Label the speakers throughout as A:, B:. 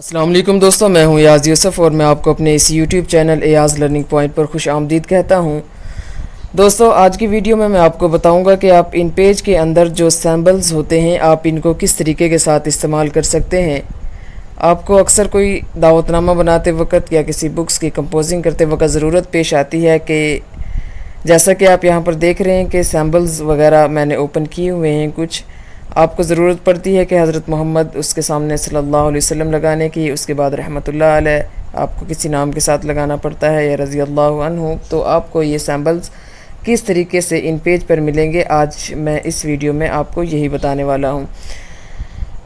A: السلام علیکم دوستوں، میں ہوں ایاز یوسف اور میں آپ کو اپنے اس YouTube channel Ayaz learning point پر خوش آمدید کہتا ہوں۔ دوستوں، آج کی ویڈیو میں آپ کو بتاؤں گا کہ آپ ان پیج کے اندر جو سیمبلز ہوتے ہیں آپ ان کو کس طریقے کے ساتھ استعمال کر سکتے ہیں۔ آپ کو اکثر کوئی دعوت نامہ بناتے وقت یا کسی بکس کی کمپوزنگ کرتے وقت ضرورت پیش آتی ہے کہ جیسا کہ آپ یہاں پر دیکھ رہے ہیں کہ سیمبلز وغیرہ میں نے اوپن کیے ہوئے ہیں، کچھ آپ کو ضرورت پڑتی ہے کہ حضرت محمد اس کے سامنے صلی اللہ علیہ وسلم لگانے کی، اس کے بعد رحمۃ اللہ علیہ آپ کو کسی نام کے ساتھ لگانا پڑتا ہے یا رضی اللہ عنہ۔ تو آپ کو یہ سیمبلز کس طریقے سے ان پیج پر ملیں گے، آج میں اس ویڈیو میں آپ کو یہی بتانے والا ہوں۔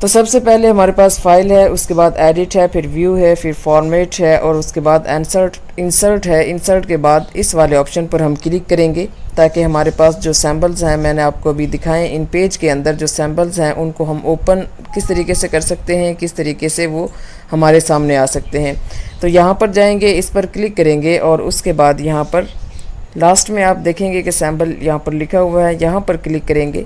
A: تو سب سے پہلے ہمارے پاس فائل ہے، اس کے بعد ایڈٹ ہے، پھر ویو ہے، پھر فارمیٹ ہے اور اس کے بعد انسرٹ ہے۔ انسرٹ کے بعد اس والے آپشن پر ہم کلک کریں گے تاکہ ہمارے پاس جو سیمبلز ہیں میں نے آپ کو ابھی دکھائیں، ان پیج کے اندر جو سیمبلز ہیں ان کو ہم اوپن کس طریقے سے کر سکتے ہیں، کس طریقے سے وہ ہمارے سامنے آ سکتے ہیں۔ تو یہاں پر جائیں گے، اس پر کلک کریں گے اور اس کے بعد یہاں پر لاسٹ میں آپ دیکھیں گے کہ سیمبل یہاں پر لکھا ہوا ہے، یہاں پر کلک کریں گے۔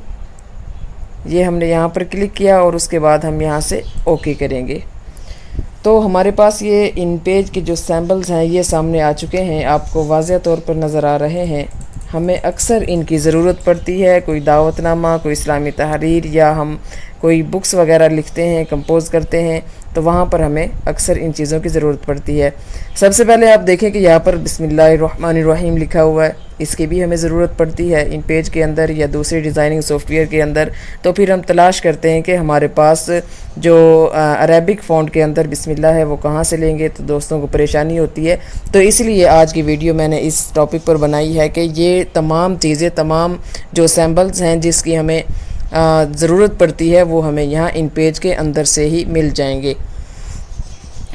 A: یہ ہم نے یہاں پر کلک کیا اور اس کے بعد ہم یہاں سے اوکے کریں گے۔ تو ہمارے پاس یہ ان پیج کے جو سیمبلز ہیں یہ سامنے آ چکے ہیں، آپ کو واضح طور پر نظر آ رہے ہیں۔ ہمیں اکثر ان کی ضرورت پڑتی ہے، کوئی دعوت نامہ، کوئی اسلامی تحریر یا ہم کوئی بکس وغیرہ لکھتے ہیں، کمپوز کرتے ہیں، تو وہاں پر ہمیں اکثر ان چیزوں کی ضرورت پڑتی ہے۔ سب سے پہلے آپ دیکھیں کہ یہاں پر بسم اللہ الرحمن الرحیم لکھا ہوا ہے، اس کی بھی ہمیں ضرورت پڑتی ہے ان پیج کے اندر یا دوسری ڈیزائننگ سافٹ ویئر کے اندر۔ تو پھر ہم تلاش کرتے ہیں کہ ہمارے پاس جو عربک فونٹ کے اندر بسم اللہ ہے وہ کہاں سے لیں گے، تو دوستوں کو پریشانی ہوتی ہے۔ تو اس لیے آج کی ویڈیو میں نے اس ٹاپک پر بنائی ہے کہ یہ تمام چیزیں، تمام جو سیمبلز ہیں جس کی ہمیں ضرورت پڑتی ہے وہ ہمیں یہاں ان پیج کے اندر سے ہی مل جائیں گے۔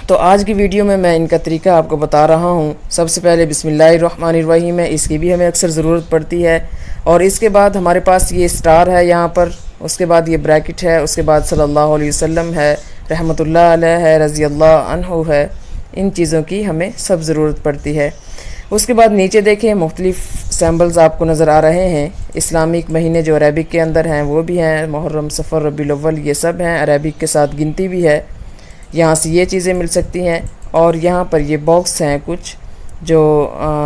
A: تو آج کی ویڈیو میں ان کا طریقہ آپ کو بتا رہا ہوں۔ سب سے پہلے بسم اللہ الرحمن الرحیم ہے، اس کی بھی ہمیں اکثر ضرورت پڑتی ہے، اور اس کے بعد ہمارے پاس یہ سٹار ہے یہاں پر، اس کے بعد یہ بریکٹ ہے، اس کے بعد صلی اللہ علیہ وسلم ہے، رحمۃ اللہ علیہ ہے، رضی اللہ عنہ ہے۔ ان چیزوں کی ہمیں سب ضرورت پڑتی ہے۔ اس کے بعد نیچے دیکھیں مختلف سیمبلز آپ کو نظر آ رہے ہیں۔ اسلامک مہینے جو عربک کے اندر ہیں وہ بھی ہیں، محرم، صفر، ربیع الاول، یہ سب ہیں، عربک کے ساتھ گنتی بھی ہے، یہاں سے یہ چیزیں مل سکتی ہیں۔ اور یہاں پر یہ باکس ہیں کچھ جو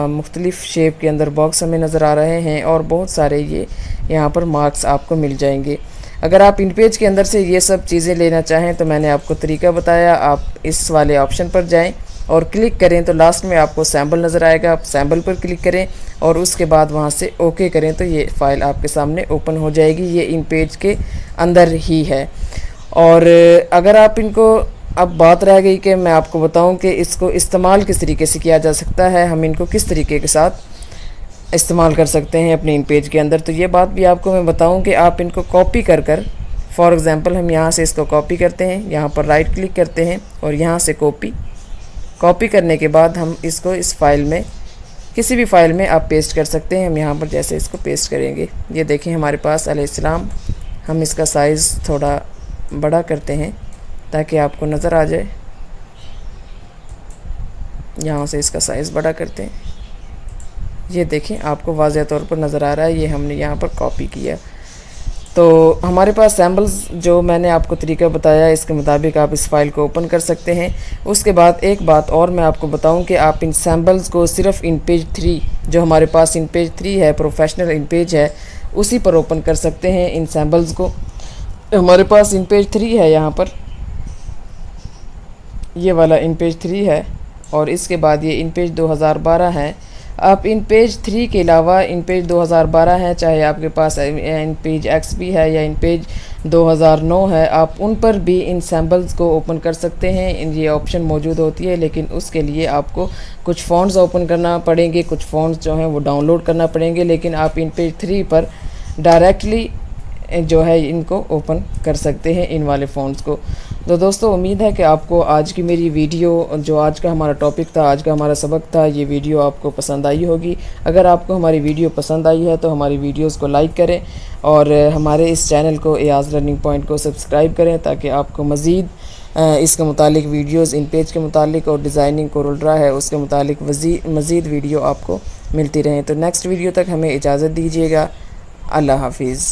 A: مختلف شیپ کے اندر باکس ہمیں نظر آ رہے ہیں، اور بہت سارے یہ یہاں پر مارکس آپ کو مل جائیں گے۔ اگر آپ ان پیج کے اندر سے یہ سب چیزیں لینا چاہیں تو میں نے آپ کو طریقہ بتایا، آپ اس والے آپشن پر جائیں اور کلک کریں تو لاسٹ میں آپ کو سیمبل نظر آئے گا، آپ سیمبل پر کلک کریں اور اس کے بعد وہاں سے اوکے کریں تو یہ فائل آپ کے سامنے اوپن ہو جائے گی۔ یہ ان پیج کے اندر ہی ہے۔ اور اگر آپ ان کو، اب بات رہ گئی کہ میں آپ کو بتاؤں کہ اس کو استعمال کس طریقے سے کیا جا سکتا ہے، ہم ان کو کس طریقے کے ساتھ استعمال کر سکتے ہیں اپنے ان پیج کے اندر۔ تو یہ بات بھی آپ کو میں بتاؤں کہ آپ ان کو کاپی کر فار ایگزامپل ہم یہاں سے اس کو کاپی کرتے ہیں، یہاں پر رائٹ کلک کرتے ہیں اور یہاں سے کاپی کرنے کے بعد ہم اس کو اس فائل میں، کسی بھی فائل میں آپ پیسٹ کر سکتے ہیں۔ ہم یہاں پر جیسے اس کو پیسٹ کریں گے، یہ دیکھیں ہمارے پاس علیہ السلام، ہم اس کا سائز تھوڑا بڑا کرتے ہیں تاکہ آپ کو نظر آ جائے، یہاں سے اس کا سائز بڑا کرتے ہیں، یہ دیکھیں آپ کو واضح طور پر نظر آ رہا ہے، یہ ہم نے یہاں پر کاپی کیا۔ تو ہمارے پاس سیمبلز جو میں نے آپ کو طریقہ بتایا اس کے مطابق آپ اس فائل کو اوپن کر سکتے ہیں۔ اس کے بعد ایک بات اور میں آپ کو بتاؤں کہ آپ ان سیمبلز کو صرف ان پیج 3 جو ہمارے پاس ان پیج 3 ہے، پروفیشنل ان پیج ہے، اسی پر اوپن کر سکتے ہیں ان سیمبلز کو۔ ہمارے پاس ان پیج 3 ہے، یہاں پر یہ والا ان پیج 3 ہے، اور اس کے بعد یہ ان پیج 2012 ہے۔ آپ ان پیج 3 کے علاوہ ان پیج 2012 ہیں، چاہے آپ کے پاس ان پیج ایکس بھی ہے یا ان پیج 2009 ہے، آپ ان پر بھی ان سیمبلز کو اوپن کر سکتے ہیں۔ یہ آپشن موجود ہوتی ہے، لیکن اس کے لیے آپ کو کچھ فونٹس اوپن کرنا پڑیں گے، کچھ فونٹس جو ہیں وہ ڈاؤن لوڈ کرنا پڑیں گے، لیکن آپ ان پیج 3 پر ڈائریکٹلی جو ہے ان کو اوپن کر سکتے ہیں، ان والے فونٹس کو۔ تو دوستو، امید ہے کہ آپ کو آج کی میری ویڈیو، جو آج کا ہمارا ٹاپک تھا، آج کا ہمارا سبق تھا، یہ ویڈیو آپ کو پسند آئی ہوگی۔ اگر آپ کو ہماری ویڈیو پسند آئی ہے تو ہماری ویڈیوز کو لائک کریں اور ہمارے اس چینل کو ایاز لرننگ پوائنٹ کو سبسکرائب کریں تاکہ آپ کو مزید اس کے متعلق ویڈیوز، ان پیج کے متعلق اور ڈیزائننگ کورل ہے اس کے متعلق مزید ویڈیو آپ کو ملتی رہیں۔ تو نیکسٹ ویڈیو تک ہمیں اجازت دیجیے گا۔ اللہ حافظ۔